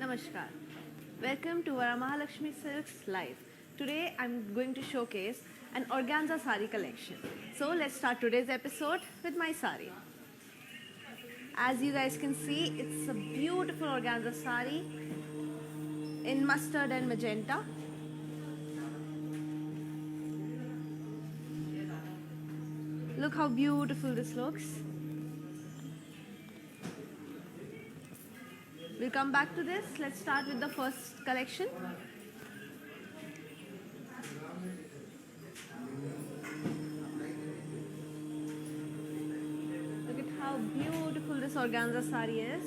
Namaskar. Welcome to Varamahalakshmi Silks Live. Today I'm going to showcase an organza sari collection. So let's start today's episode with my sari. As you guys can see, it's a beautiful organza sari in mustard and magenta. Look how beautiful this looks. We'll come back to this. Let's start with the first collection. Look at how beautiful this organza sari is.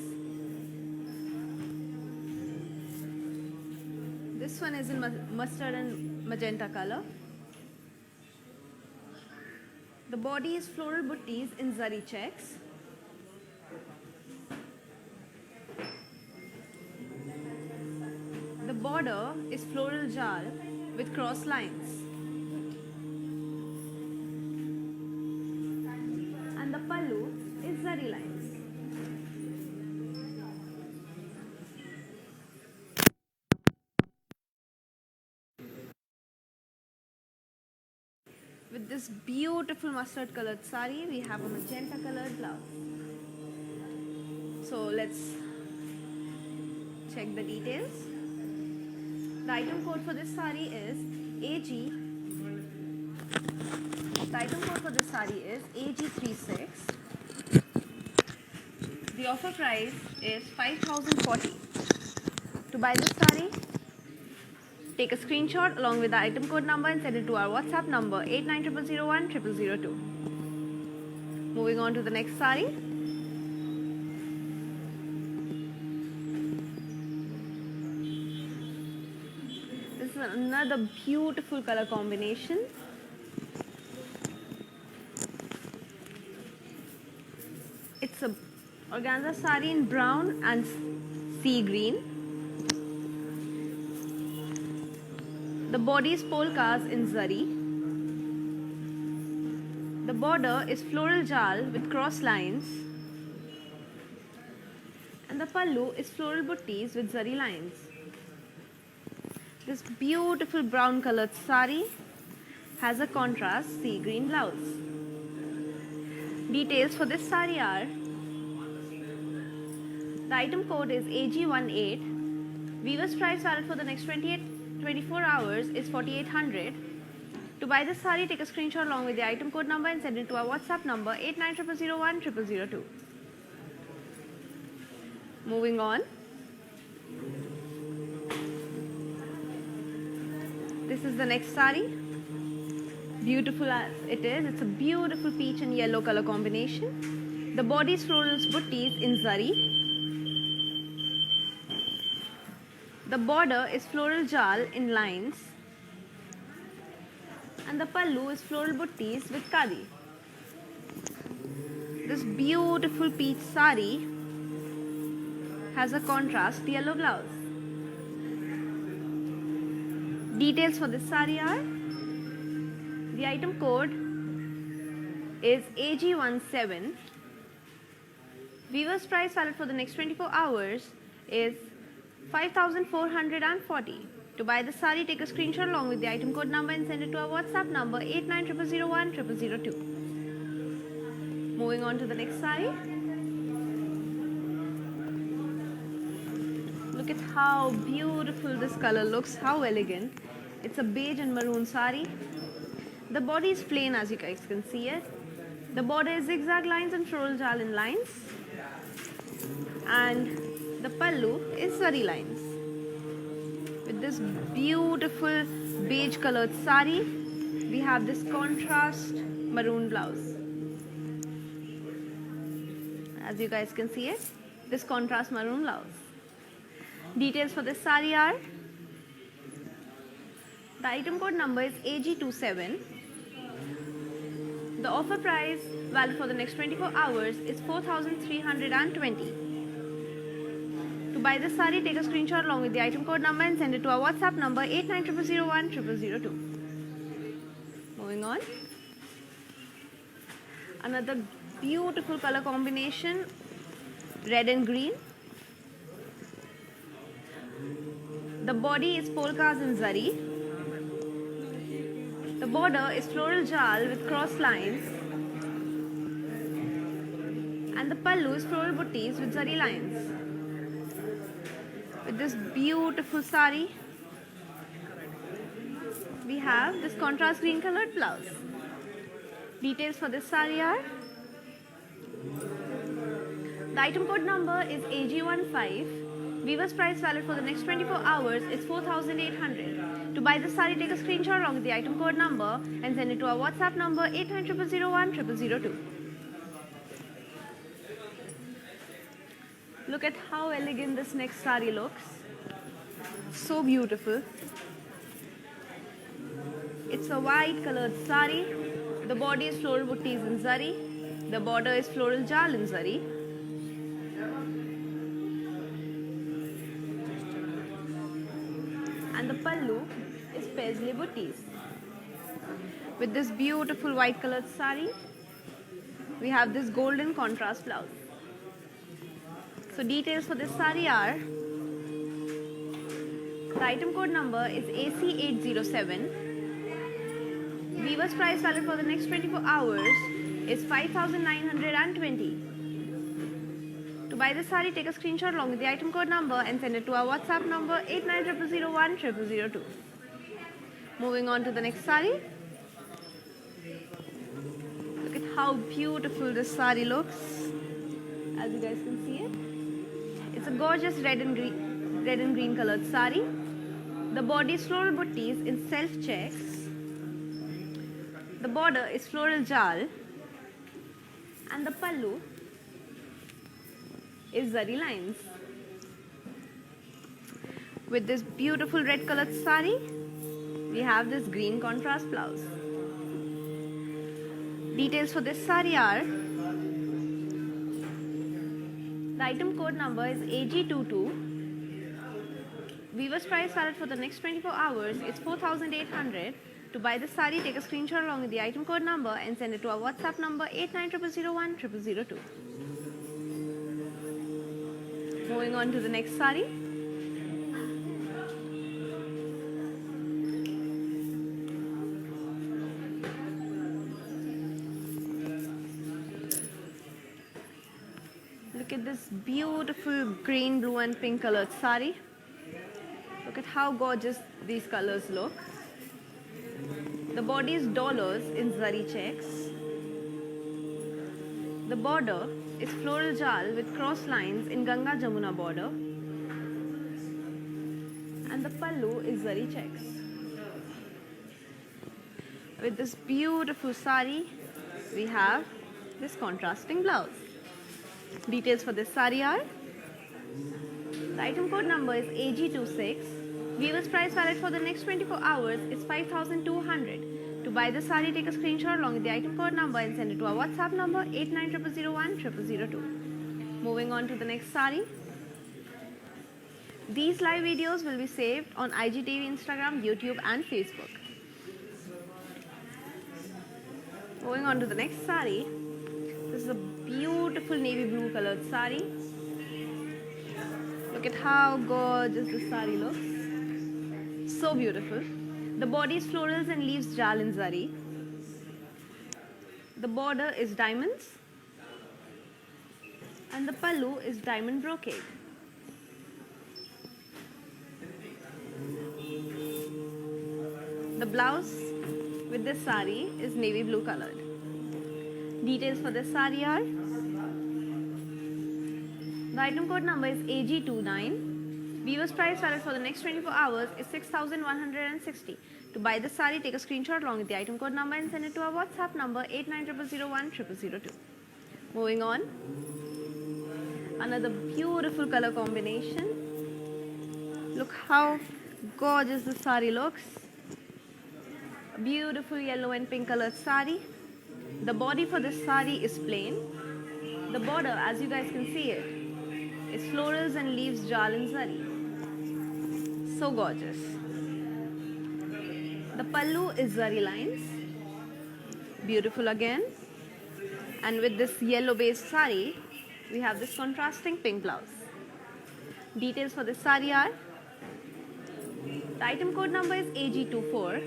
This one is in mustard and magenta color. The body is floral buttis in zari checks. The border is floral jal with cross lines. And the pallu is zari lines. With this beautiful mustard colored sari, we have a magenta colored blouse. So let's check the details. The item code for this sari is AG. The item code for this sari is AG36. The offer price is 5,040. To buy this sari, take a screenshot along with the item code number and send it to our WhatsApp number 8900010002. Moving on to the next sari. This is another beautiful color combination. It's a organza sari in brown and sea green. The body is polkas in zari. The border is floral jal with cross lines. And the pallu is floral buttis with zari lines. This beautiful brown colored sari has a contrast sea green blouse. Details for this sari are: the item code is AG18. Weaver's price valid for the next 24 hours is 4,800. To buy this sari, take a screenshot along with the item code number and send it to our WhatsApp number 8900010002. Moving on. This is the next sari. Beautiful as it is. It's a beautiful peach and yellow color combination. The body is floral buttis in zari. The border is floral jal in lines. And the pallu is floral buttis with kadi. This beautiful peach sari has a contrast yellow blouse. Details for this sari are: the item code is AG17. Weaver's price valid for the next 24 hours is 5,440. To buy the sari, take a screenshot along with the item code number and send it to our WhatsApp number 8900010002. Moving on to the next sari. Look at how beautiful this color looks, how elegant. It's a beige and maroon sari. The body is plain, as you guys can see it. The border is zigzag lines and floral jal in lines. And the pallu is zari lines. With this beautiful beige colored sari, we have this contrast maroon blouse. As you guys can see it, this contrast maroon blouse. Details for this sari are: the item code number is AG27. The offer price valid for the next 24 hours is 4,320. To buy this sari, take a screenshot along with the item code number and send it to our WhatsApp number 8900010002. Moving on. Another beautiful color combination, red and green. The body is polkas in zari. The border is floral jal with cross lines. And the pallu is floral buttis with zari lines. With this beautiful sari, we have this contrast green colored blouse. Details for this sari are: the item code number is AG15. Weaver's price valid for the next 24 hours is 4,800. To buy this sari, take a screenshot along with the item code number and send it to our WhatsApp number 8900010002. Look at how elegant this next sari looks. So beautiful. It's a white colored sari. The body is floral buttis in zari. The border is floral jal in zari. And the pallu is paisley buttis. With this beautiful white colored sari, we have this golden contrast blouse. So details for this sari are: the item code number is AC807. Weaver's price valid for the next 24 hours is 5,920. To buy this sari, take a screenshot along with the item code number and send it to our WhatsApp number 8900010002. Moving on to the next sari. Look at how beautiful this sari looks. As you guys can see it, it's a gorgeous red and green colored sari. The body is floral buttis in self checks. The border is floral jal, and the pallu is zari lines. With this beautiful red colored sari, we have this green contrast blouse. Details for this sari are: the item code number is AG22. Weaver's price valid for the next 24 hours is 4,800. To buy this sari, take a screenshot along with the item code number and send it to our WhatsApp number 8900010002. Moving on to the next sari. Look at this beautiful green, blue and pink colored sari. Look at how gorgeous these colors look. The body is dollars in zari checks. The border is floral jal with cross lines in Ganga Jamuna border. And the pallu is zari checks. With this beautiful sari, we have this contrasting blouse. Details for this sari are: the item code number is AG26. Weaver's price valid for the next 24 hours is 5,200. To buy the sari, take a screenshot along with the item code number and send it to our WhatsApp number 8900010002. Moving on to the next sari. These live videos will be saved on IGTV, Instagram, YouTube and Facebook. Moving on to the next sari. This is a beautiful navy blue colored sari. Look at how gorgeous this sari looks. So beautiful. The body is florals and leaves jal in zari. The border is diamonds. And the pallu is diamond brocade. The blouse with this sari is navy blue colored. Details for this sari are: the item code number is AG29. Weaver's price valid for the next 24 hours is 6,160. To buy this sari, take a screenshot along with the item code number and send it to our WhatsApp number 8900010002. Moving on, another beautiful color combination. Look how gorgeous this sari looks. A beautiful yellow and pink colored sari. The body for this sari is plain. The border, as you guys can see it, is florals and leaves jal and zari. So gorgeous. The pallu is zari lines. Beautiful again. And with this yellow based sari, we have this contrasting pink blouse. Details for this sari are: The item code number is AG24.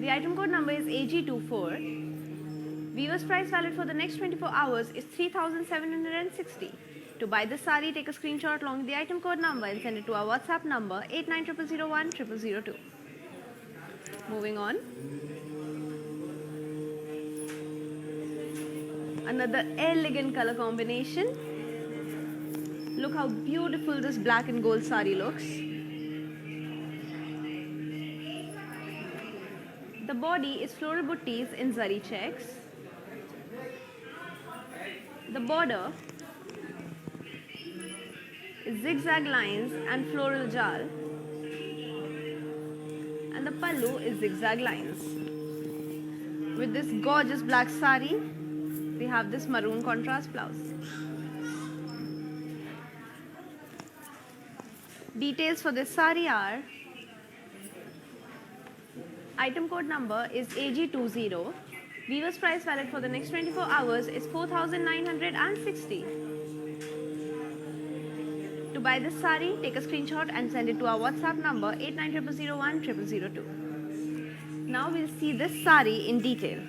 The item code number is AG24. Viewers price valid for the next 24 hours is 3,760. To buy this sari, take a screenshot along with the item code number and send it to our WhatsApp number 8900010002. Moving on. Another elegant color combination. Look how beautiful this black and gold sari looks. The body is floral buttis in zari checks. The border is zigzag lines and floral jal. And the pallu is zigzag lines. With this gorgeous black sari, we have this maroon contrast blouse. Details for this sari are: item code number is AG20. Viewers price valid for the next 24 hours is 4,960. To buy this sari, take a screenshot and send it to our WhatsApp number 8900010002. Now we'll see this sari in detail.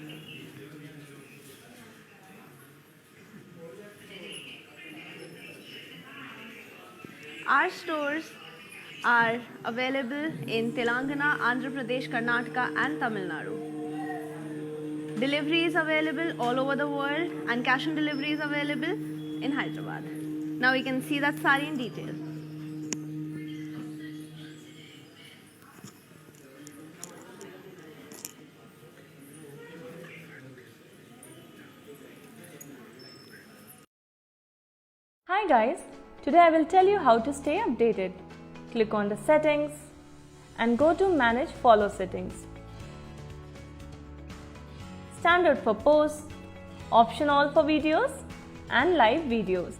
Our stores are available in Telangana, Andhra Pradesh, Karnataka and Tamil Nadu. Delivery is available all over the world and cash on delivery is available in Hyderabad. Now we can see that sari in detail. Hi guys, today I will tell you how to stay updated. Click on the settings and go to manage follow settings. Standard for posts, option all for videos and live videos.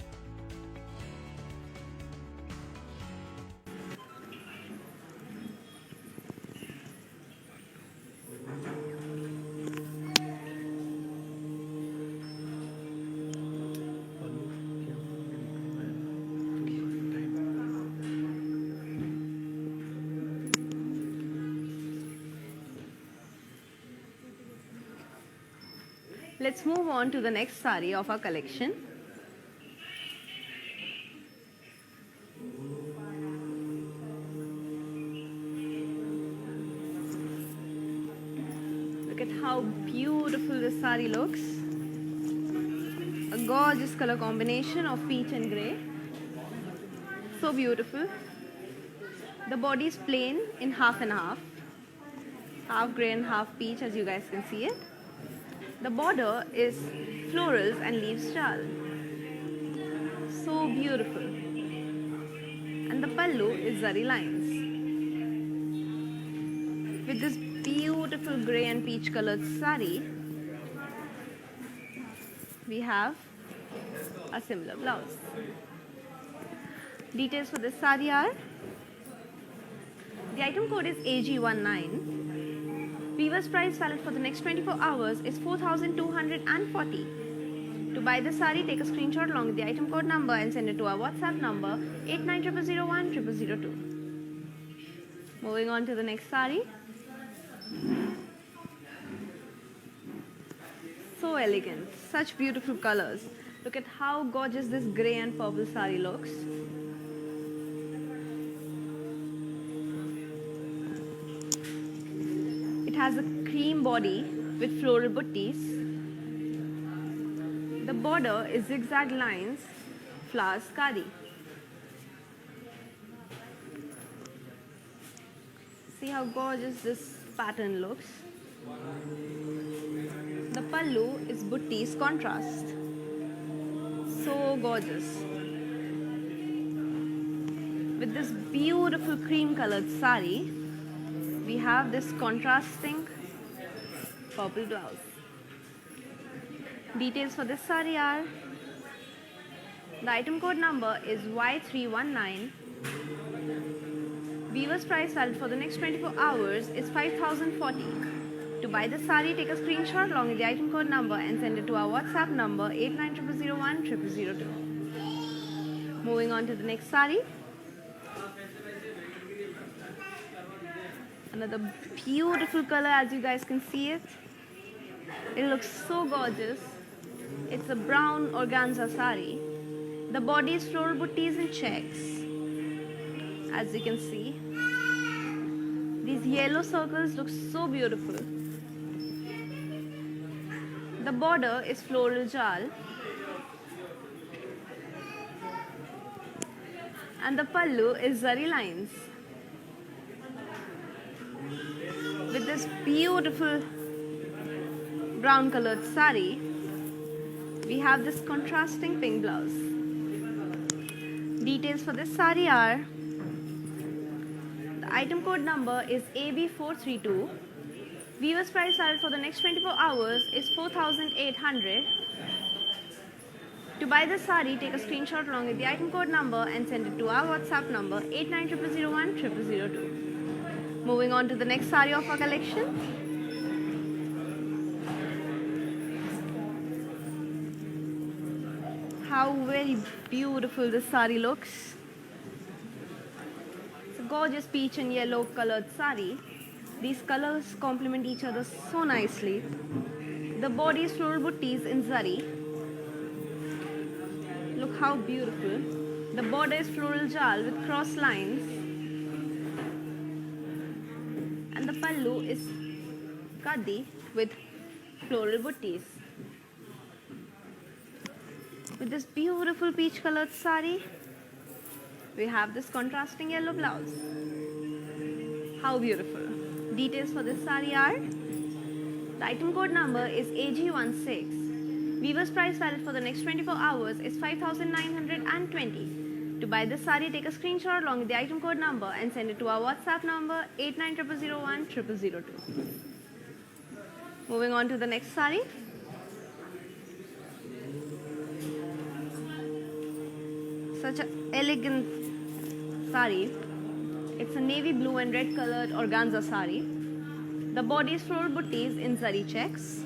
Let's move on to the next sari of our collection. Look at how beautiful this sari looks. A gorgeous color combination of peach and grey. So beautiful. The body is plain in half and half. Half grey and half peach, as you guys can see it. The border is florals and leaves jal. So beautiful. And the pallu is zari lines. With this beautiful grey and peach colored sari, we have a similar blouse. Details for this sari are: the item code is AG19. Viewers price valid for the next 24 hours is 4,240. To buy this sari, take a screenshot along with the item code number and send it to our WhatsApp number 8900010002. Moving on to the next sari. So elegant, such beautiful colors. Look at how gorgeous this grey and purple sari looks. It has a cream body with floral buttis. The border is zigzag lines, flowers kari. See how gorgeous this pattern looks. The pallu is buttis contrast. So gorgeous. With this beautiful cream colored sari, we have this contrasting purple blouse. Details for this sari are: the item code number is Y319. Viewers price valid for the next 24 hours is 5,040. To buy this sari, take a screenshot along with the item code number and send it to our WhatsApp number 8900010002. Moving on to the next sari. Another beautiful color, as you guys can see it. It looks so gorgeous. It's a brown organza sari. The body is floral butties and checks, as you can see. These yellow circles look so beautiful. The border is floral jal. And the pallu is zari lines. With this beautiful brown colored sari, we have this contrasting pink blouse. Details for this sari are: the item code number is AB432. Viewers price valid for the next 24 hours is 4,800. To buy this sari, take a screenshot along with the item code number and send it to our WhatsApp number 8900010002. Moving on to the next sari of our collection. How very beautiful this sari looks. It's a gorgeous peach and yellow colored sari. These colors complement each other so nicely. The body is floral butties in zari. Look how beautiful. The border is floral jal with cross lines. And the pallu is kaddi with floral butties. With this beautiful peach colored sari, we have this contrasting yellow blouse. How beautiful. Details for this sari are: the item code number is AG16. Weaver's price valid for the next 24 hours is 5,920. To buy this sari, take a screenshot along with the item code number and send it to our WhatsApp number 8900010002. Moving on to the next sari. Such an elegant sari. It's a navy blue and red colored organza sari. The body is floral butties in zari checks.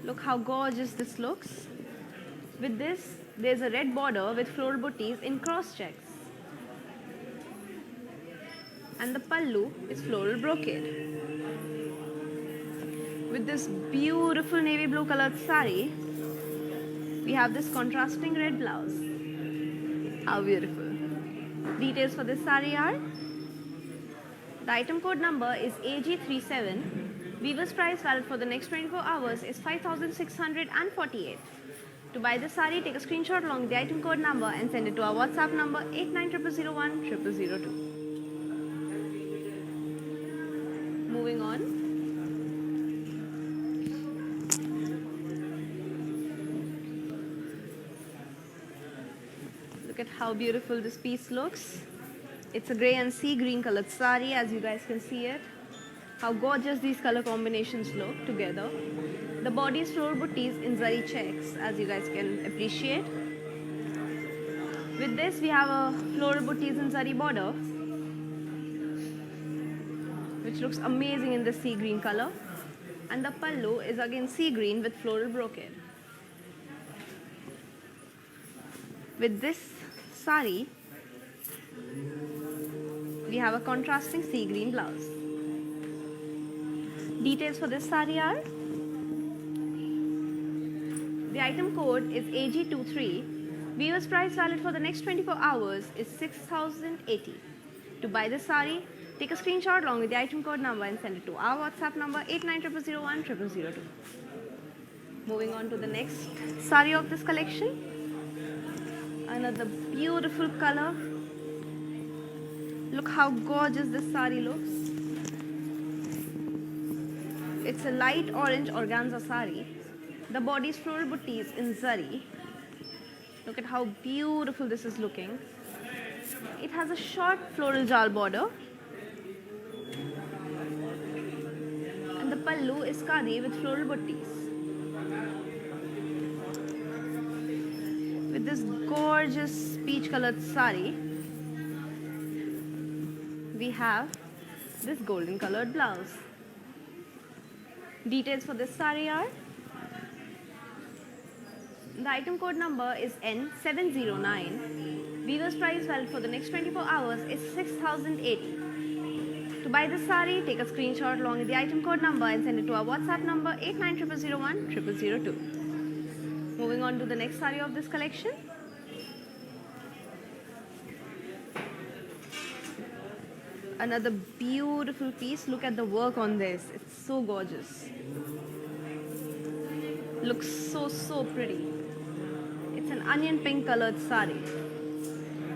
Look how gorgeous this looks. With this, there's a red border with floral butties in cross checks. And the pallu is floral brocade. With this beautiful navy blue colored sari, we have this contrasting red blouse. How beautiful. Details for this sari are: the item code number is AG37. Weaver's price valid for the next 24 hours is 5,648. To buy this sari, take a screenshot along with the item code number and send it to our WhatsApp number 8900010002. Moving on. Look at how beautiful this piece looks. It's a grey and sea green colored sari, as you guys can see it. How gorgeous these color combinations look together. The body is floral butties in zari checks, as you guys can appreciate. With this, we have a floral butties in zari border, which looks amazing in the sea green color. And the pallu is again sea green with floral brocade. With this sari, we have a contrasting sea green blouse. Details for this sari are: the item code is AG23. Viewers price valid for the next 24 hours is 6,080. To buy this sari, take a screenshot along with the item code number and send it to our WhatsApp number 8900010002. Moving on to the next sari of this collection. Another beautiful color. Look how gorgeous this sari looks. It's a light orange organza sari. The body is floral butties in zari. Look at how beautiful this is looking. It has a short floral jal border. And the pallu is khadi with floral butties. With this gorgeous peach colored sari, we have this golden colored blouse. Details for this sari are: The item code number is N709. Weaver's price valid for the next 24 hours is 6080. To buy this sari, take a screenshot along with the item code number and send it to our WhatsApp number 8900010002. Moving on to the next sari of this collection. Another beautiful piece. Look at the work on this. It's so gorgeous. Looks so pretty. It's an onion pink colored sari.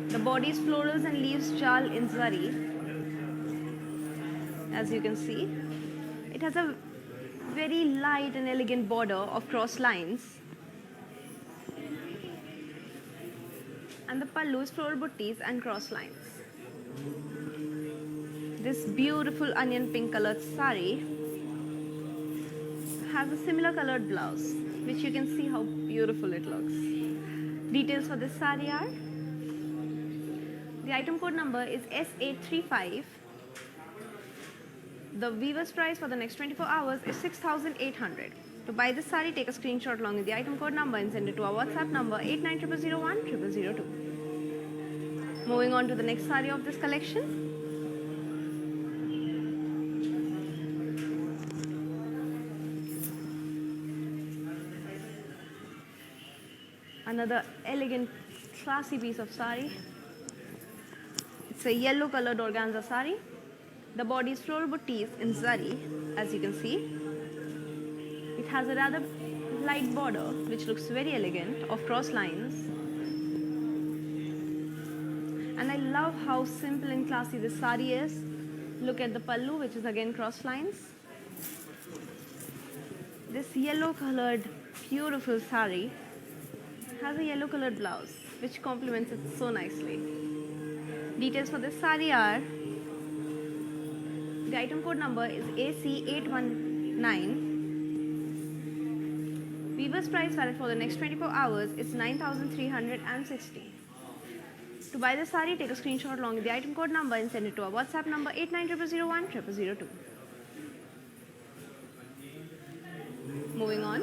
The body is florals and leaves jal in zari. As you can see, it has a very light and elegant border of cross lines. And the pallu is floral buttis and cross lines. This beautiful onion pink colored sari has a similar colored blouse, which you can see how beautiful it looks. Details for this sari are: the item code number is S835. The weaver's price for the next 24 hours is 6800. To buy this sari, take a screenshot along with the item code number and send it to our WhatsApp number 8900010002. Moving on to the next sari of this collection. Another elegant, classy piece of sari. It's a yellow colored organza sari. The body is floral buttis in zari, as you can see. It has a rather light border, which looks very elegant, of cross lines. And I love how simple and classy this sari is. Look at the pallu, which is again cross lines. This yellow colored, beautiful sari has a yellow colored blouse, which complements it so nicely. Details for this sari are: the item code number is AC819. Weaver's price valid for the next 24 hours is 9360. To buy this sari, take a screenshot along with the item code number and send it to our WhatsApp number 8900010002. Moving on.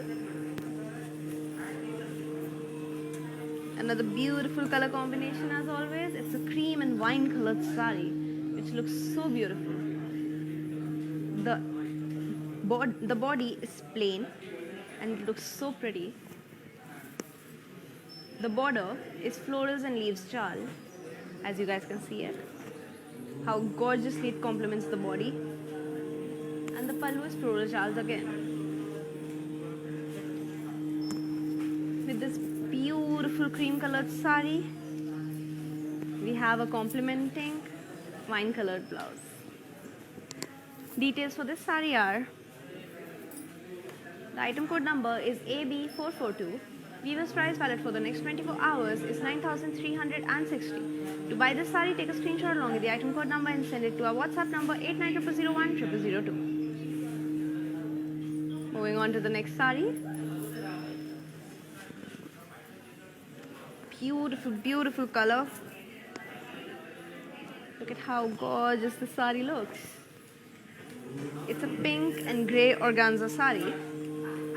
Another beautiful color combination as always. It's a cream and wine colored sari, which looks so beautiful. The body is plain and it looks so pretty. The border is florals and leaves jal, as you guys can see it. How gorgeously it complements the body. And the pallu is floral jals again. With this beautiful cream colored sari, we have a complementing wine colored blouse. Details for this sari are: the item code number is AB442. Weaver's price valid for the next 24 hours is 9360. To buy this sari, take a screenshot along with the item code number and send it to our WhatsApp number 8900010002. Moving on to the next sari. Beautiful, beautiful color. Look at how gorgeous the sari looks. It's a pink and grey organza sari.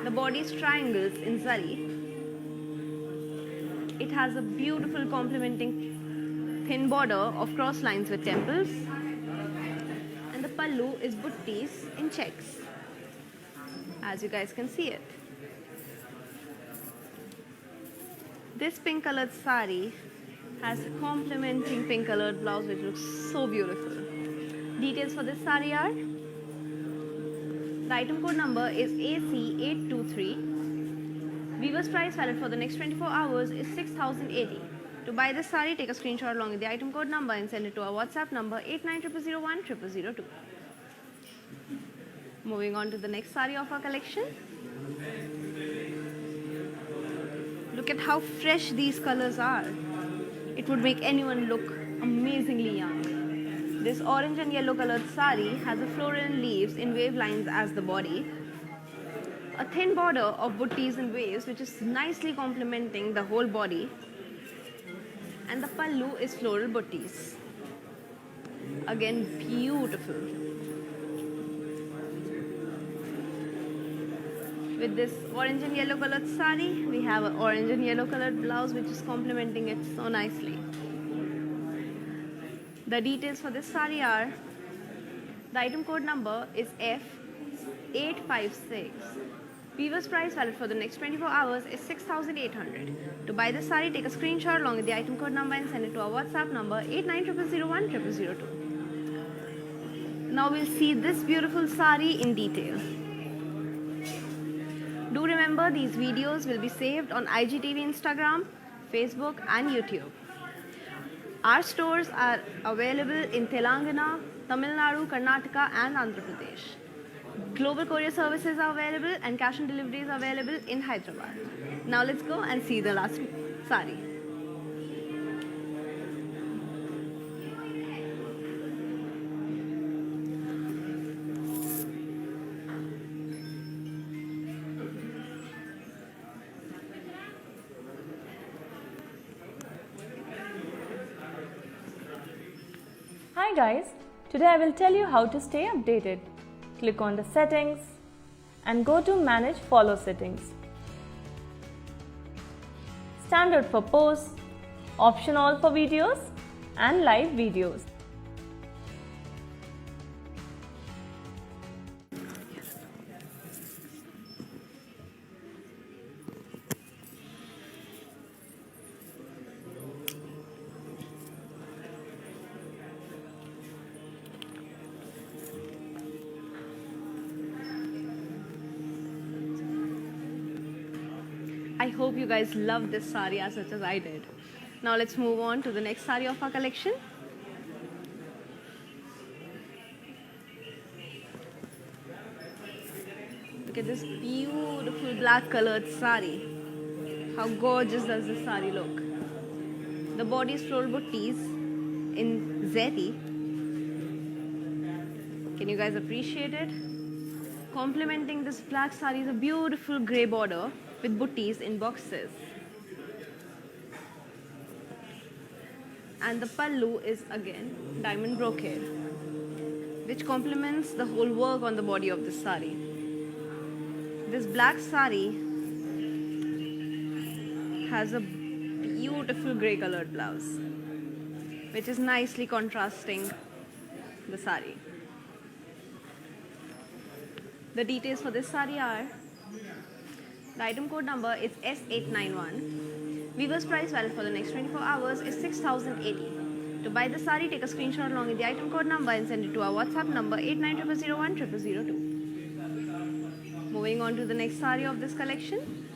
The body is triangles in zari. It has a beautiful complementing thin border of cross lines with temples. And the pallu is buttis in checks, as you guys can see it. This pink colored sari has a complementing pink colored blouse, which looks so beautiful. Details for this sari are: the item code number is AC823. Weaver's price valid for the next 24 hours is 6080. To buy this sari, take a screenshot along with the item code number and send it to our WhatsApp number 8900010002. Moving on to the next sari of our collection. Look at how fresh these colors are. It would make anyone look amazingly young. This orange and yellow colored sari has a floral and leaves in wave lines as the body. A thin border of buttis and waves, which is nicely complementing the whole body. And the pallu is floral buttis. Again, beautiful. With this orange and yellow colored sari, we have an orange and yellow colored blouse which is complementing it so nicely. The details for this sari are, the item code number is F856. Weaver's price valid for the next 24 hours is 6,800. To buy this sari, take a screenshot along with the item code number and send it to our WhatsApp number 8900010002. Now we'll see this beautiful sari in detail. Do remember these videos will be saved on IGTV, Instagram, Facebook and YouTube. Our stores are available in Telangana, Tamil Nadu, Karnataka and Andhra Pradesh. Global courier services are available and cash on delivery is available in Hyderabad. Now let's go and see the last sari. Hi guys, today I will tell you how to stay updated. Click on the settings and go to manage follow settings. Standard for posts, option all for videos and live videos. I hope you guys love this sari as much as I did. Now let's move on to the next sari of our collection. Look at this beautiful black colored sari. How gorgeous does this sari look? The body is floral butties in zeri. Can you guys appreciate it? Complementing this black sari is a beautiful grey border with butties in boxes. And the pallu is again diamond brocade, which complements the whole work on the body of this sari. This black sari has a beautiful grey colored blouse, which is nicely contrasting the sari. The details for this sari are, the item code number is S891. Weaver's price valid for the next 24 hours is 6,080. To buy the sari, take a screenshot along with the item code number and send it to our WhatsApp number 8900010002. Moving on to the next sari of this collection.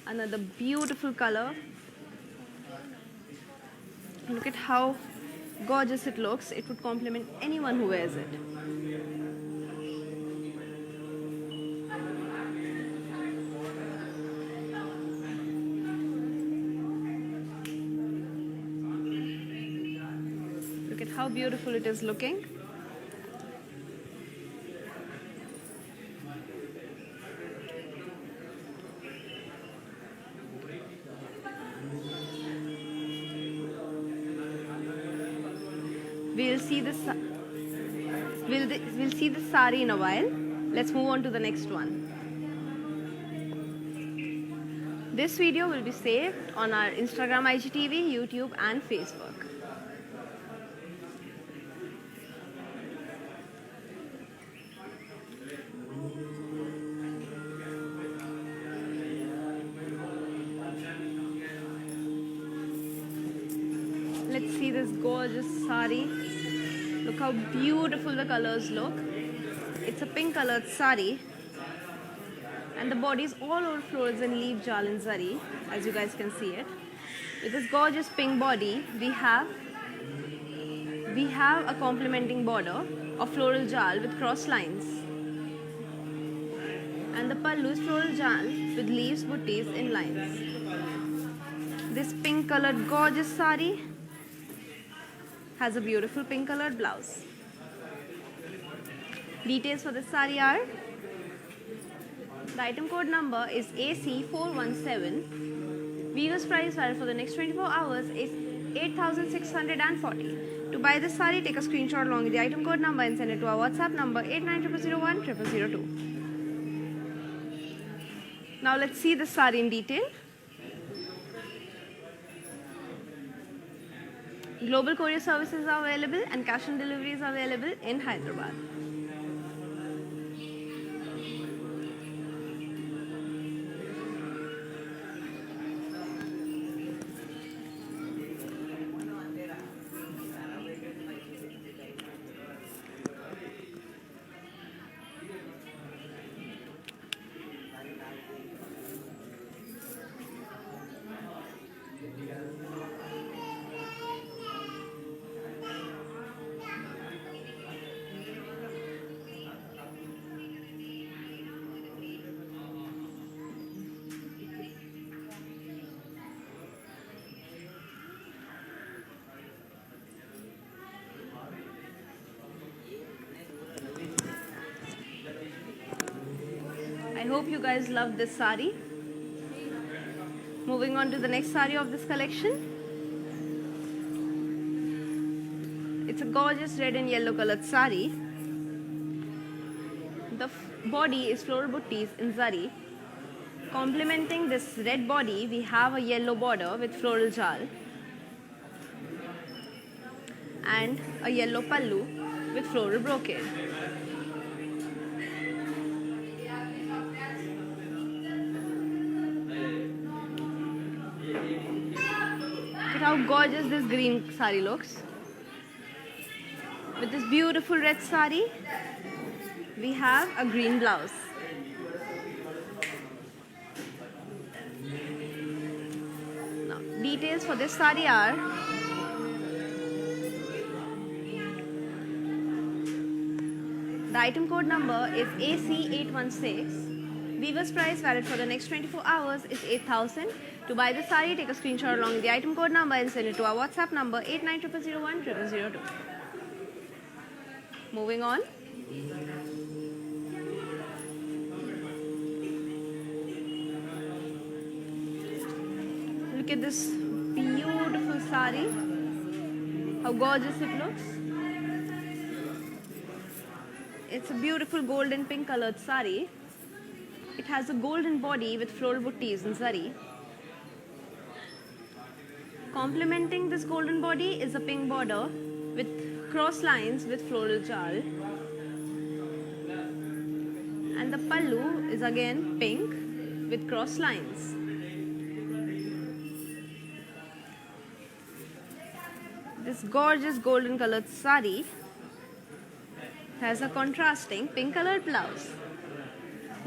Another beautiful color. Look at how gorgeous it looks. It would complement anyone who wears it. Look at how beautiful it is looking. We'll see this sari in a while. Let's move on to the next one. This video will be saved on our Instagram, IGTV, YouTube and Facebook. Let's see this gorgeous sari. Look how beautiful the colors look. It's a pink colored sari. And the body is all over florals and leaf jal and zari, as you guys can see it. With this gorgeous pink body, we have a complementing border of floral jal with cross lines. And the pallu is floral jal with leaves, butties in lines. This pink colored gorgeous sari has a beautiful pink colored blouse. Details for this sari are, the item code number is AC417. Weaver's price valid for the next 24 hours is 8,640. To buy this sari, take a screenshot along with the item code number and send it to our WhatsApp number 8900010002. Now let's see the sari in detail. Global courier services are available and cash on delivery is available in Hyderabad. I hope you guys love this sari. Moving on to the next sari of this collection. It's a gorgeous red and yellow colored sari. The body is floral buttis in zari. Complementing this red body, we have a yellow border with floral jal and a yellow pallu with floral brocade. Look at how gorgeous this green sari looks. With this beautiful red sari, we have a green blouse. Now, details for this sari are: the item code number is AC816. Weaver's price valid for the next 24 hours is 8,000. To buy the sari, take a screenshot along with the item code number and send it to our WhatsApp number 8900010002. Moving on. Look at this beautiful sari. How gorgeous it looks. It's a beautiful golden pink colored sari. It has a golden body with floral buttis in zari. Complementing this golden body is a pink border with cross lines with floral jal. And the pallu is again pink with cross lines. This gorgeous golden colored sari has a contrasting pink colored blouse.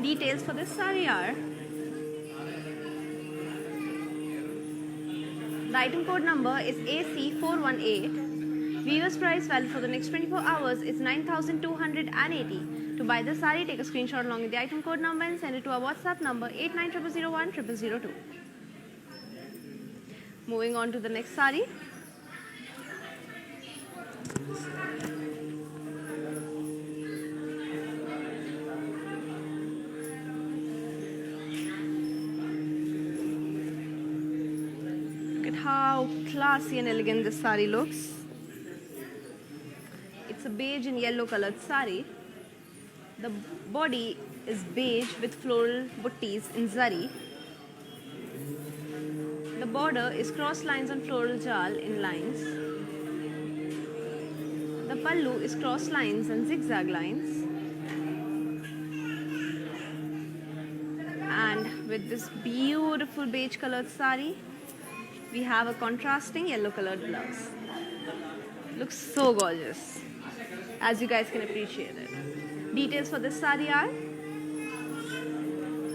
Details for this sari are: the item code number is AC418. Weaver's price valid for the next 24 hours is 9,280. To buy the sari, take a screenshot along with the item code number and send it to our WhatsApp number 8900010002. Moving on to the next sari. How classy and elegant this sari looks. It's a beige and yellow colored sari. The body is beige with floral buttis in zari. The border is cross lines on floral jal in lines. The pallu is cross lines and zigzag lines. And with this beautiful beige colored sari, we have a contrasting yellow colored blouse. Looks so gorgeous, as you guys can appreciate it. Details for this sari are: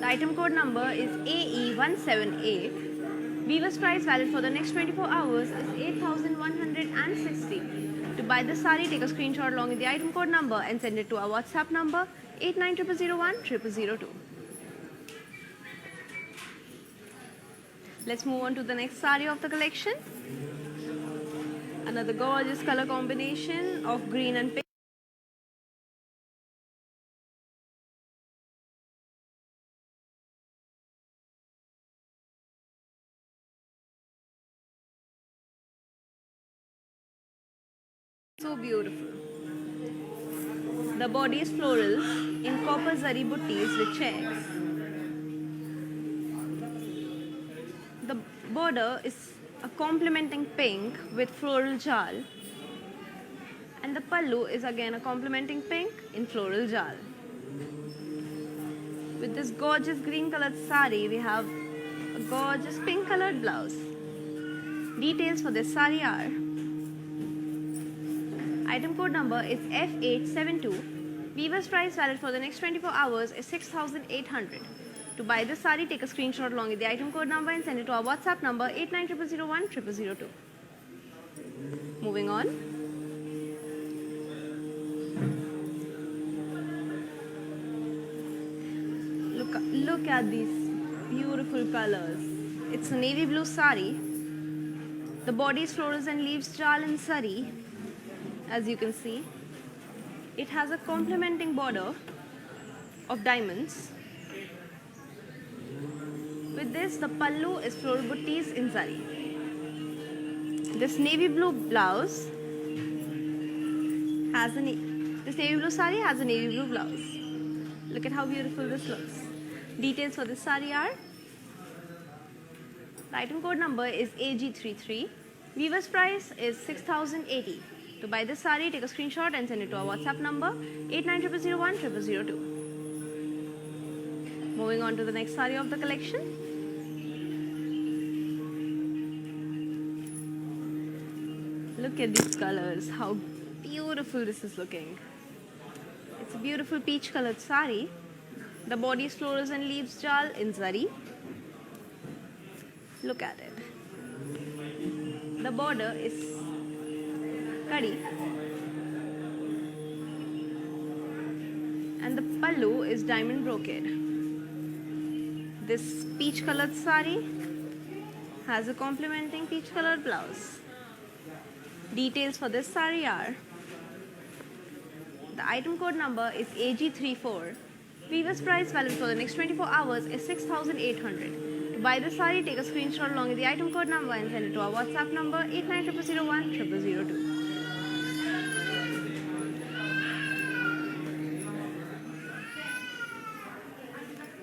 the item code number is AE178. Weaver's price valid for the next 24 hours is 8,160. To buy the sari, take a screenshot along with the item code number and send it to our WhatsApp number 8900010002. Let's move on to the next sari of the collection. Another gorgeous color combination of green and pink. So beautiful. The body is floral in copper zari buttis with checks. border is a complementing pink with floral jal, and the pallu is again a complementing pink in floral jal. With this gorgeous green colored sari, we have a gorgeous pink colored blouse. Details for this sari are: item code number is F872. Weaver's price valid for the next 24 hours is 6,800. To buy this sari, take a screenshot along with the item code number and send it to our WhatsApp number 8900010002. Moving on. Look at these beautiful colors. It's a navy blue sari. The body is florals and leaves jal and sari, as you can see. It has a complementing border of diamonds. With this, the pallu is floral buttis in zari. This navy blue blouse has this navy blue sari has a navy blue blouse. Look at how beautiful this looks. Details for this sari are: the item code number is AG33. Weaver's price is 6,080. To buy this sari, take a screenshot and send it to our WhatsApp number 8900010002. Moving on to the next sari of the collection. Look at these colors, how beautiful this is looking. It's a beautiful peach colored sari. The body is florals and leaves jal in zari. Look at it. The border is kadi and the pallu is diamond brocade. This peach colored sari has a complementing peach colored blouse. Details for this sari are: the item code number is AG34. Weaver's price valid for the next 24 hours is 6,800. To buy this sari, take a screenshot along with the item code number and send it to our WhatsApp number 8900010002.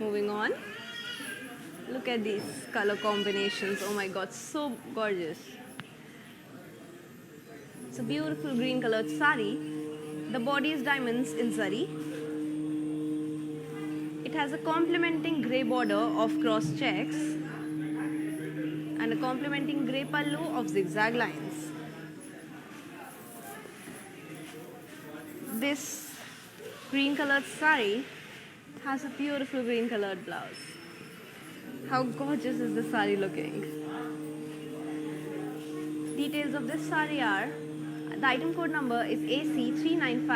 Moving on. Look at these color combinations. Oh my god, so gorgeous. It's a beautiful green colored sari. The body is diamonds in zari. It has a complementing grey border of cross checks and a complementing grey pallu of zigzag lines. This green colored sari has a beautiful green colored blouse. How gorgeous is this sari looking? Details of this sari are: the item code number is AC395.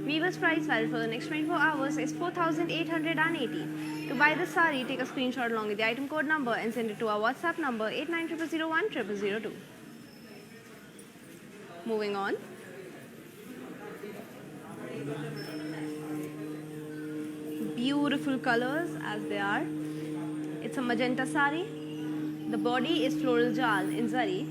Weaver's price valid for the next 24 hours is 4,880. To buy this sari, take a screenshot along with the item code number and send it to our WhatsApp number 8900010002. Moving on. Beautiful colors as they are. It's a magenta sari. The body is floral jal in zari.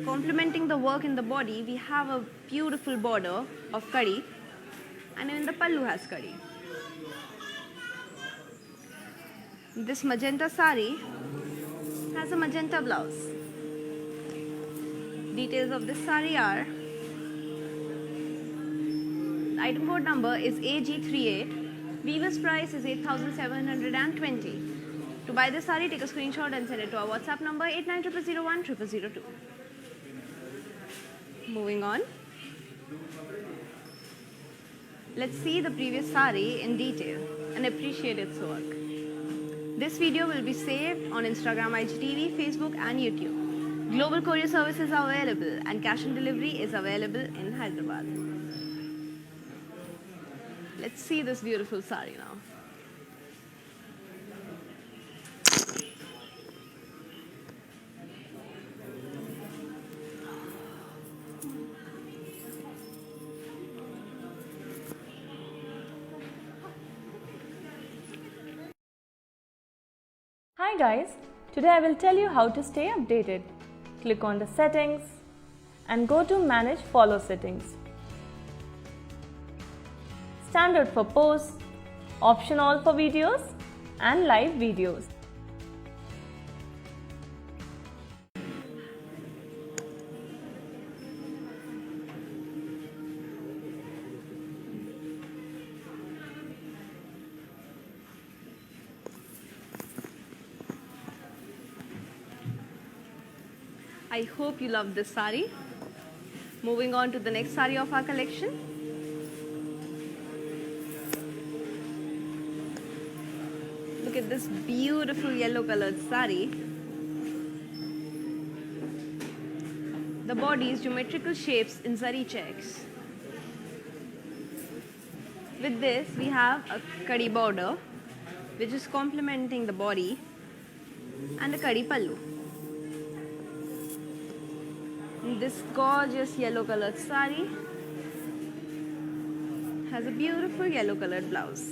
Complementing the work in the body, we have a beautiful border of kadi, and even the pallu has kadi. This magenta sari has a magenta blouse. Details of this sari are: the item code number is AG38. Weaver's price is 8,720. To buy this sari, take a screenshot and send it to our WhatsApp number 8900010002. Moving on. Let's see the previous sari in detail and appreciate its work. This video will be saved on Instagram, IGTV, Facebook and YouTube. Global courier services are available and cash on delivery is available in Hyderabad. Let's see this beautiful sari now. Hi guys, today I will tell you how to stay updated. Click on the settings and go to manage follow settings. Standard for posts, option all for videos and live videos. I hope you love this sari. Moving on to the next sari of our collection. Look at this beautiful yellow colored sari. The body is geometrical shapes in zari checks. With this, we have a kadi border, which is complementing the body, and a kadi pallu. This gorgeous yellow colored sari has a beautiful yellow colored blouse.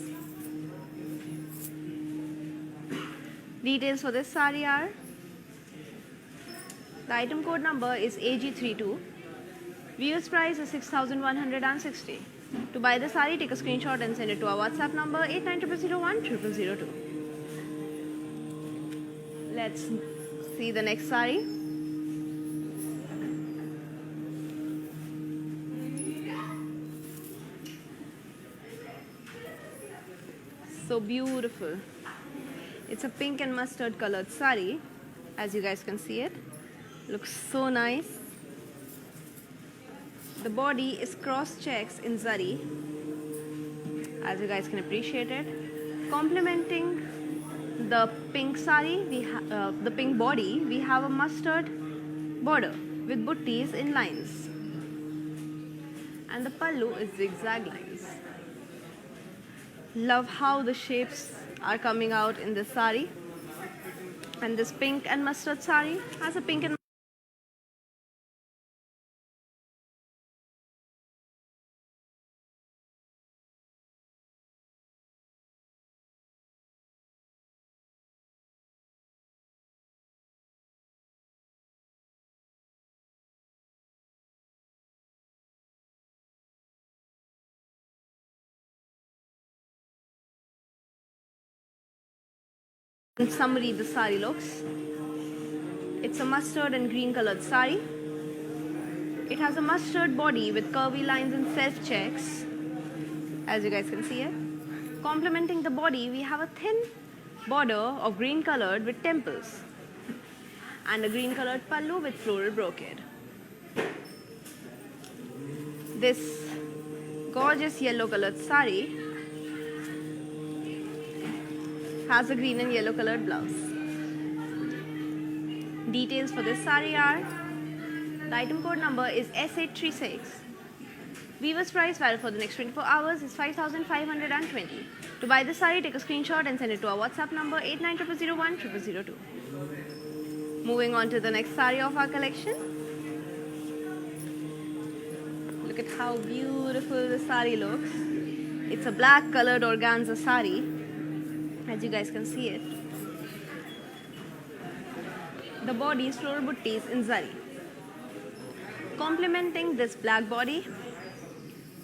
Details for this sari are: the item code number is AG32. Viewers price is 6,160. To buy the sari, take a screenshot and send it to our WhatsApp number 8900010002. Let's see the next sari. So beautiful. It's a pink and mustard colored sari, as you guys can see it. Looks so nice. The body is cross checks in zari, as you guys can appreciate it. Complementing the pink sari, the pink body, we have a mustard border with buttis in lines, and the pallu is zigzag lines. Love how the shapes are coming out in this sari. And this pink and mustard sari has a pink and in summary, the sari looks. It's a mustard and green colored sari. It has a mustard body with curvy lines and self checks, as you guys can see it. Complementing the body, we have a thin border of green colored with temples, and a green colored pallu with floral brocade. This gorgeous yellow colored sari has a green and yellow colored blouse. Details for this sari are: the item code number is S836. Weaver's price valid for the next 24 hours is 5,520. To buy this sari, take a screenshot and send it to our WhatsApp number 8900010002. Moving on to the next sari of our collection. Look at how beautiful the sari looks. It's a black colored organza sari, as you guys can see it. The body is floral buttis in zari. Complementing this black body,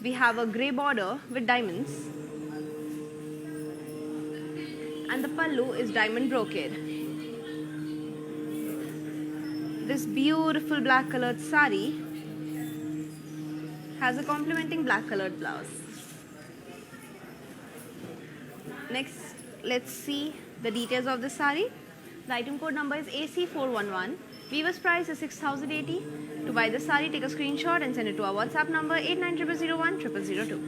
we have a grey border with diamonds, and the pallu is diamond brocade. This beautiful black colored sari has a complementing black colored blouse. Next, let's see the details of the sari. The item code number is AC411. Weaver's price is 6,080. To buy this sari, take a screenshot and send it to our WhatsApp number 8900010002.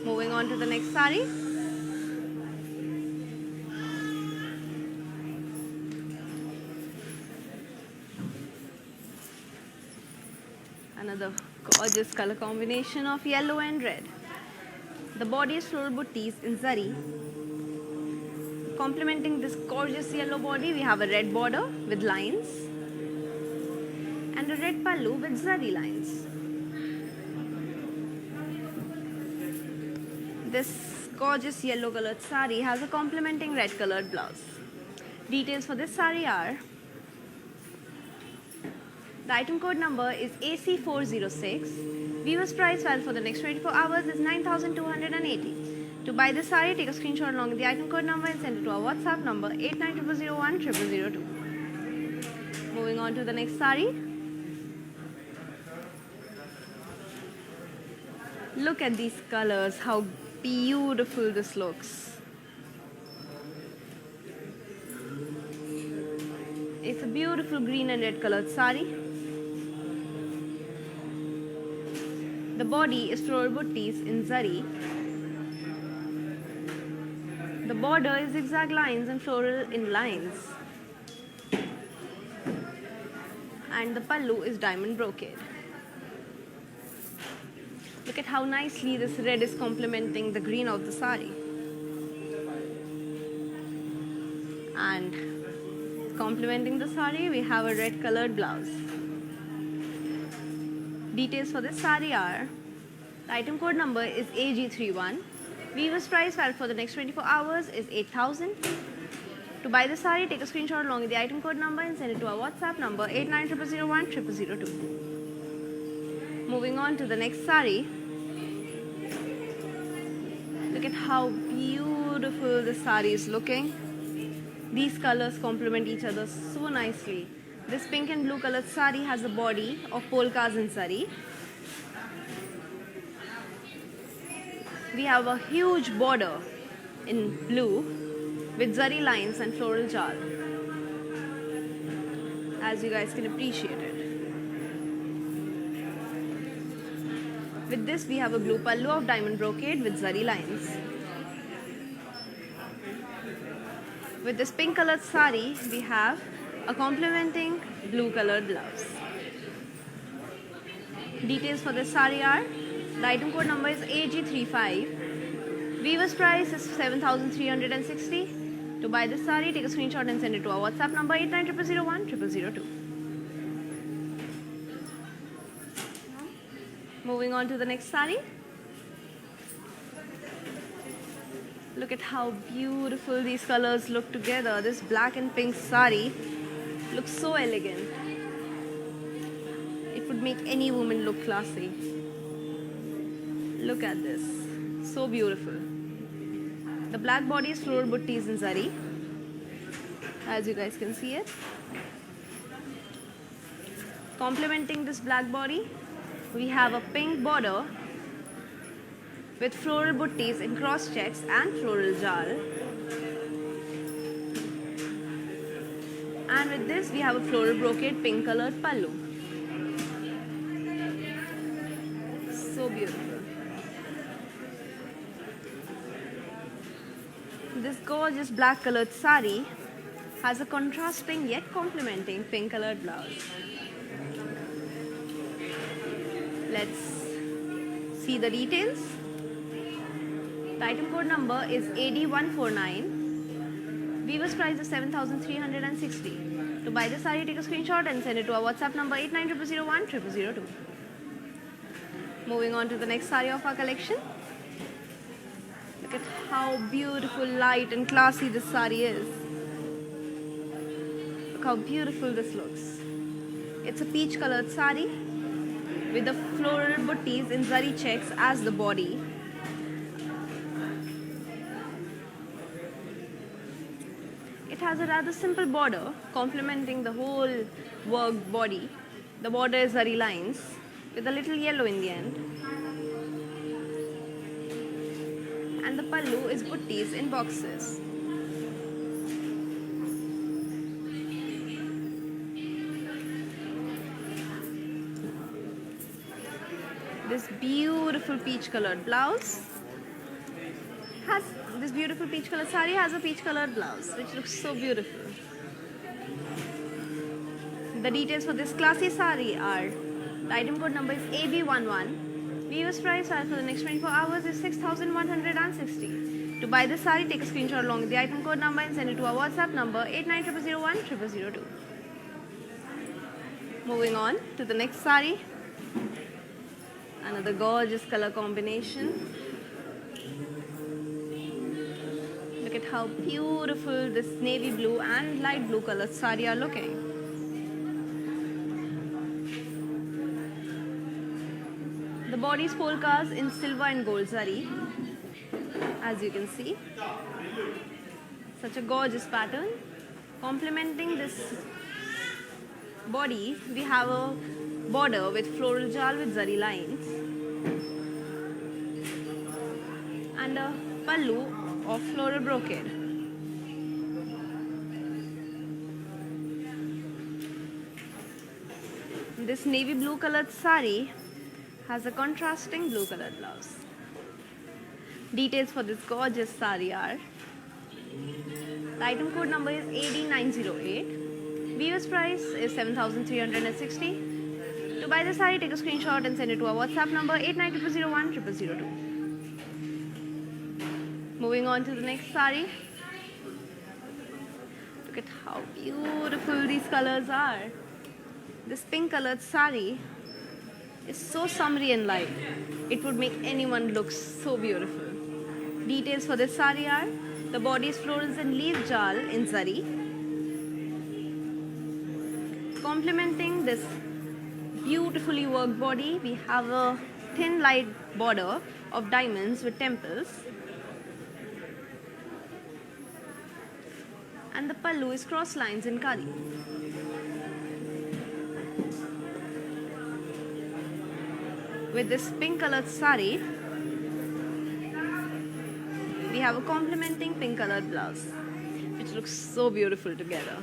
Moving on to the next sari. Another gorgeous color combination of yellow and red. The body is floral buttis in zari. Complementing this gorgeous yellow body, we have a red border with lines and a red pallu with zari lines. This gorgeous yellow colored sari has a complementing red colored blouse. Details for this sari are: the item code number is AC406. Viewers price valid for the next 24 hours is 9,280. To buy this sari, take a screenshot along with the item code number and send it to our WhatsApp number 8900010002. Moving on to the next sari. Look at these colors, how beautiful this looks. It's a beautiful green and red colored sari. The body is floral buttis in zari. The border is zigzag lines and floral in lines. And the pallu is diamond brocade. Look at how nicely this red is complementing the green of the sari. And complementing the sari, we have a red colored blouse. Details for this sari are: the item code number is AG31. Weaver's price valid for the next 24 hours is 8,000. To buy the sari, take a screenshot along with the item code number and send it to our WhatsApp number 8900010002. Moving on to the next sari. Look at how beautiful the sari is looking. These colors complement each other so nicely. This pink and blue colored sari has a body of polkas in zari. We have a huge border in blue with zari lines and floral jal, as you guys can appreciate it. With this, we have a blue pallu of diamond brocade with zari lines. With this pink colored sari, we have a complementing blue colored blouse. Details for this sari are: the item code number is AG35. Weaver's price is 7,360. To buy this sari, take a screenshot and send it to our WhatsApp number 8900010002. Moving on to the next sari. Look at how beautiful these colors look together. This black and pink sari looks so elegant. It would make any woman look classy. Look at this. So beautiful. The black body is floral buttis in zari, as you guys can see it. Complementing this black body, we have a pink border with floral buttis in cross checks and floral jal. And with this, we have a floral brocade pink colored pallu. So beautiful. This gorgeous black colored sari has a contrasting yet complementing pink colored blouse. Let's see the details. The item code number is AD149. Weaver's price is 7,360. To buy this sari, take a screenshot and send it to our WhatsApp number 8900010002. Moving on to the next sari of our collection. Look at how beautiful, light and classy this sari is. Look how beautiful this looks. It's a peach colored sari with the floral buttis in zari checks as the body. It has a rather simple border complementing the whole worked body. The border is zari lines with a little yellow in the end. And the pallu is buttis in boxes. This beautiful peach colored blouse has this beautiful peach colored sari has a peach colored blouse which looks so beautiful. The details for this classy sari are: the item code number is AB11. Weaver's price for the next 24 hours is 6,160. To buy this sari, take a screenshot along with the item code number and send it to our WhatsApp number 8900010002. Moving on to the next sari. Another gorgeous color combination. Look at how beautiful this navy blue and light blue colored sari are looking. The body is polkas in silver and gold zari, as you can see. Such a gorgeous pattern. Complementing this body, we have a border with floral jal with zari lines and a pallu of floral brocade. This navy blue colored sari has a contrasting blue colored blouse. Details for this gorgeous sari are: the item code number is AD908. Viewers price is 7,360. To buy the sari, take a screenshot and send it to our WhatsApp number 8900010002. Moving on to the next sari. Look at how beautiful these colors are. This pink colored sari is so summery and light. It would make anyone look so beautiful. Details for this sari are: the body is florals and leaf jal in zari. Complementing this beautifully worked body, we have a thin light border of diamonds with temples. And the pallu is cross lines in kali. With this pink colored sari, we have a complementing pink colored blouse, which looks so beautiful together.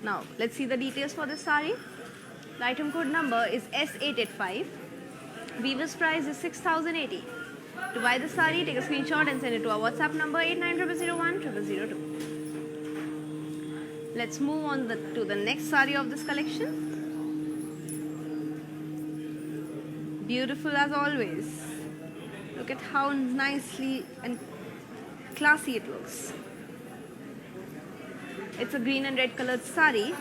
Now, let's see the details for this sari. The item code number is S885. Weaver's price is 6,080. To buy the sari, take a screenshot and send it to our WhatsApp number 8900010002. Let's move on to the next sari of this collection. Beautiful as always. Look at how nicely and classy it looks. It's a green and red colored sari.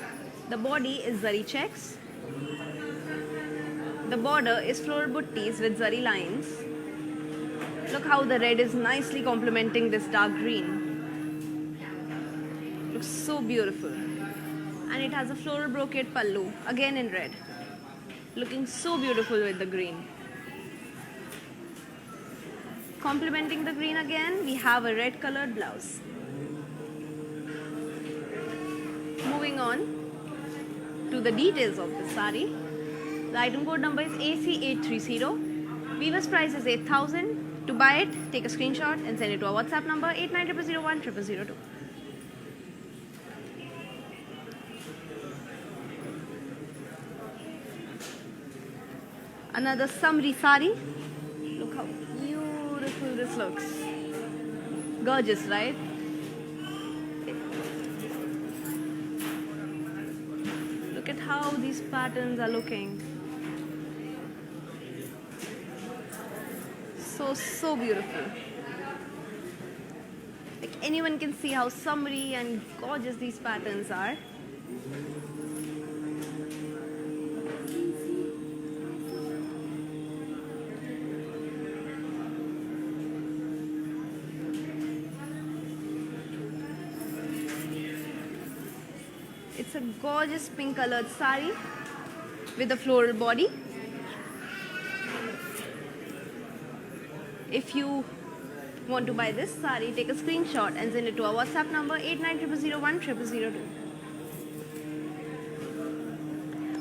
The body is zari checks. The border is floral buttis with zari lines. Look how the red is nicely complementing this dark green. Looks so beautiful. And it has a floral brocade pallu, again in red. Looking so beautiful with the green. Complementing the green again, we have a red colored blouse. Moving on to the details of the sari. The item code number is AC830. Weaver's price is 8,000. To buy it, take a screenshot and send it to our WhatsApp number 8900010002. Another summery sari. Look how beautiful this looks. Gorgeous, right? Look at how these patterns are looking. So beautiful. Like anyone can see how summery and gorgeous these patterns are. It's a gorgeous pink colored sari with a floral body. If you want to buy this sari, take a screenshot and send it to our WhatsApp number 8900010002.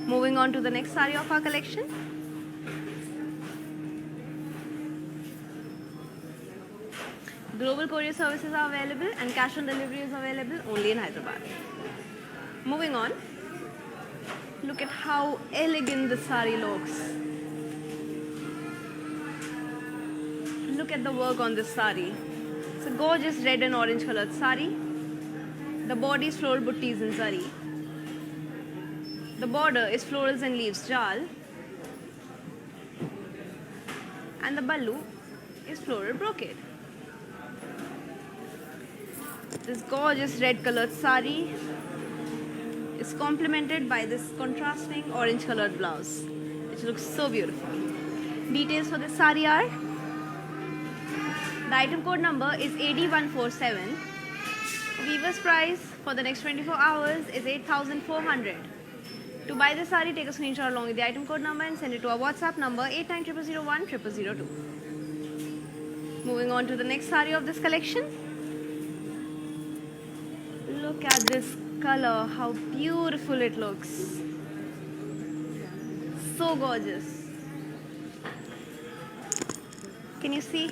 Moving on to the next sari of our collection. Global courier services are available and cash on delivery is available only in Hyderabad. Moving on, look at how elegant the sari looks. Look at the work on this sari. It's a gorgeous red and orange colored sari. The body is floral buttis in zari. The border is florals and leaves jal. And the ballu is floral brocade. This gorgeous red colored sari is complemented by this contrasting orange colored blouse, which looks so beautiful. Details for this sari are: the item code number is AD147. Weaver's price for the next 24 hours is 8,400. To buy this sari, take a screenshot along with the item code number and send it to our WhatsApp number 8900010002. Moving on to the next sari of this collection. Look at this color, how beautiful it looks. So gorgeous. Can you see?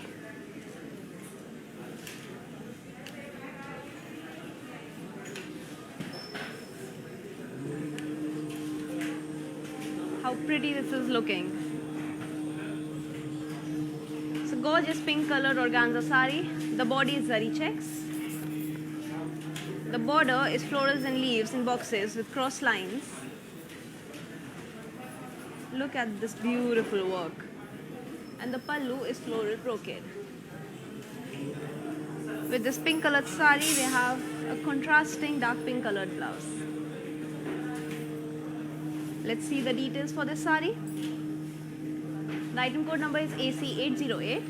how pretty this is looking. It's a gorgeous pink colored organza sari. The body is zari checks. The border is florals and leaves in boxes with cross lines. Look at this beautiful work. And the pallu is floral brocade. With this pink colored sari, they have a contrasting dark pink colored blouse. Let's see the details for this sari. The item code number is AC808.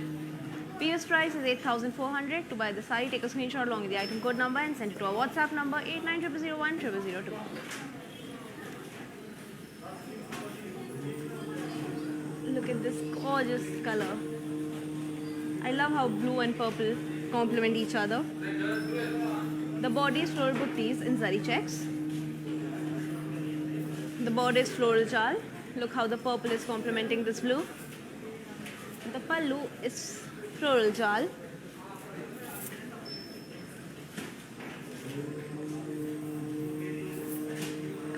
Previous price is 8,400. To buy the sari, take a screenshot along with the item code number and send it to our WhatsApp number 8900010002. Look at this gorgeous color. I love how blue and purple complement each other. The body is floral buttis in zari checks. The border is floral jal. Look how the purple is complementing this blue. The pallu is floral jal.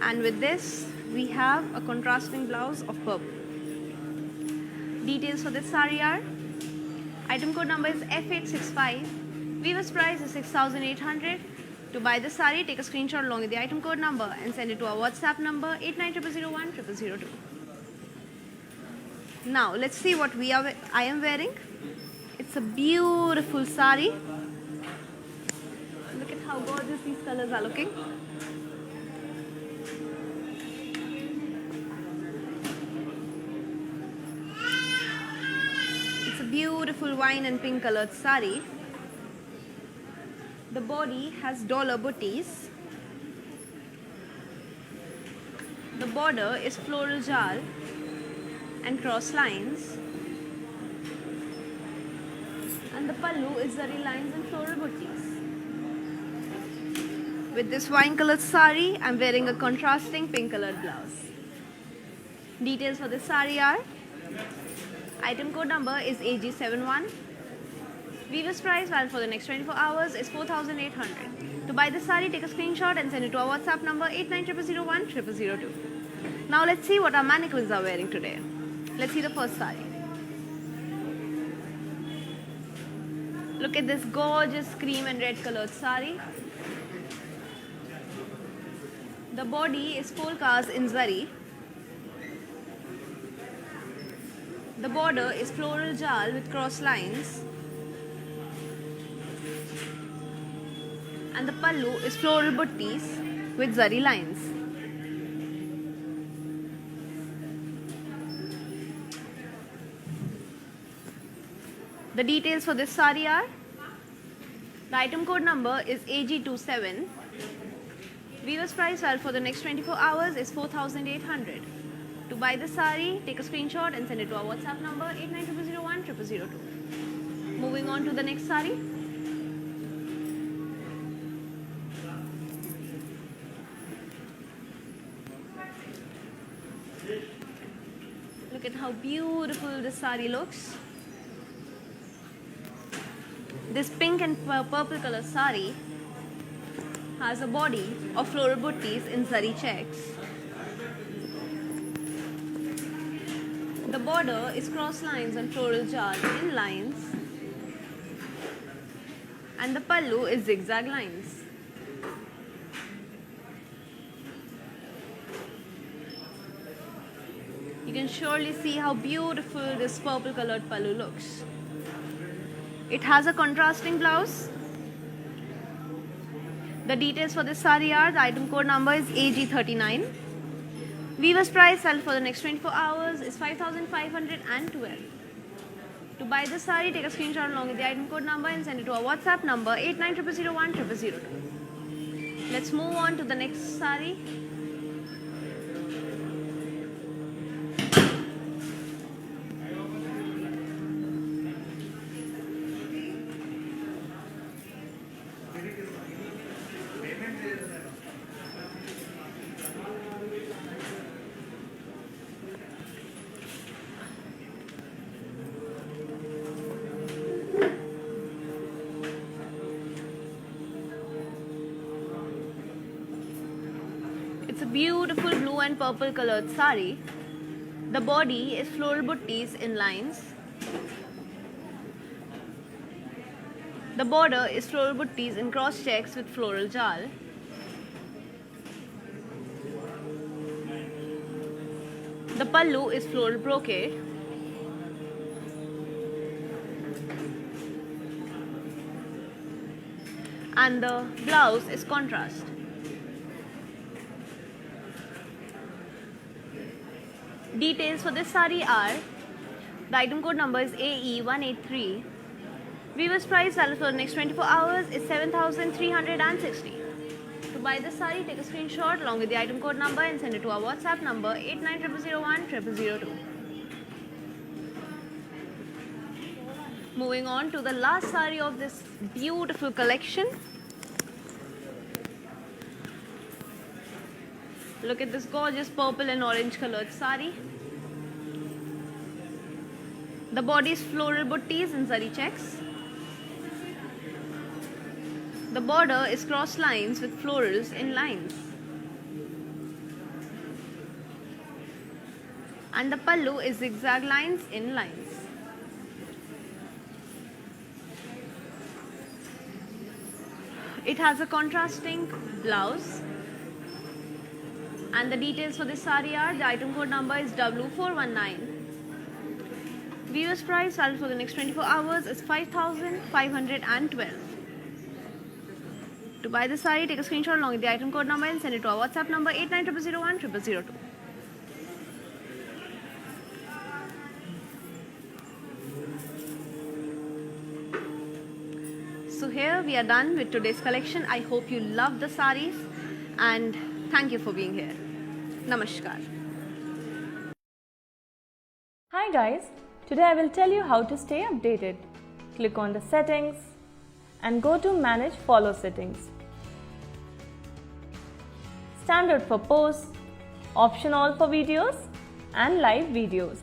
And with this, we have a contrasting blouse of purple. Details for this sari are: item code number is F865. Weaver's price is 6,800. To buy the sari, take a screenshot along with the item code number and send it to our WhatsApp number 8900010002. Now let's see what I am wearing. It's a beautiful sari. Look at how gorgeous these colors are looking. It's a beautiful wine and pink colored sari. The body has dollar buttis. The border is floral jal and cross lines. And the pallu is zari lines and floral buttis. With this wine colored sari, I'm wearing a contrasting pink colored blouse. Details for this sari are: item code number is AG71. Weaver's price valid for the next 24 hours is 4,800. To buy the sari, take a screenshot and send it to our WhatsApp number 8900010002. Now let's see what our mannequins are wearing today. Let's see the first sari. Look at this gorgeous cream and red colored sari. The body is polkas in zari. The border is floral jal with cross lines. And the pallu is floral buttis with zari lines. The details for this sari are: the item code number is AG27. Weaver's price valid for the next 24 hours is 4,800. To buy the sari, take a screenshot and send it to our WhatsApp number 8900010002. Moving on to the next sari. Look at how beautiful this sari looks. This pink and purple color sari has a body of floral buttis in zari checks. The border is cross lines and floral jal in lines. And the pallu is zigzag lines. You can surely see how beautiful this purple colored pallu looks. It has a contrasting blouse. The details for this sari are: the item code number is AG39. Weaver's price valid for the next 24 hours is 5,512. To buy this sari, take a screenshot along with the item code number and send it to our WhatsApp number 8900010002. Let's move on to the next sari. It's a beautiful blue and purple colored sari. The body is floral buttis in lines. The border is floral buttis in cross checks with floral jal. The pallu is floral brocade. And the blouse is contrast. Details for this sari are: the item code number is AE183. Weaver's price value for the next 24 hours is 7,360. To buy this sari, take a screenshot along with the item code number and send it to our WhatsApp number 8900010002. Moving on to the last sari of this beautiful collection. Look at this gorgeous purple and orange colored sari. The body is floral buttis in zari checks. The border is cross lines with florals in lines. And the pallu is zigzag lines in lines. It has a contrasting blouse. And the details for this sari are: the item code number is W419. Viewers price value for the next 24 hours is 5,512. To buy this sari, take a screenshot along with the item code number and send it to our WhatsApp number 8900010002. So here we are done with today's collection. I hope you love the saris and thank you for being here. Namaskar. Hi guys, today I will tell you how to stay updated. Click on the settings and go to manage follow settings. Standard for posts, option all for videos and live videos.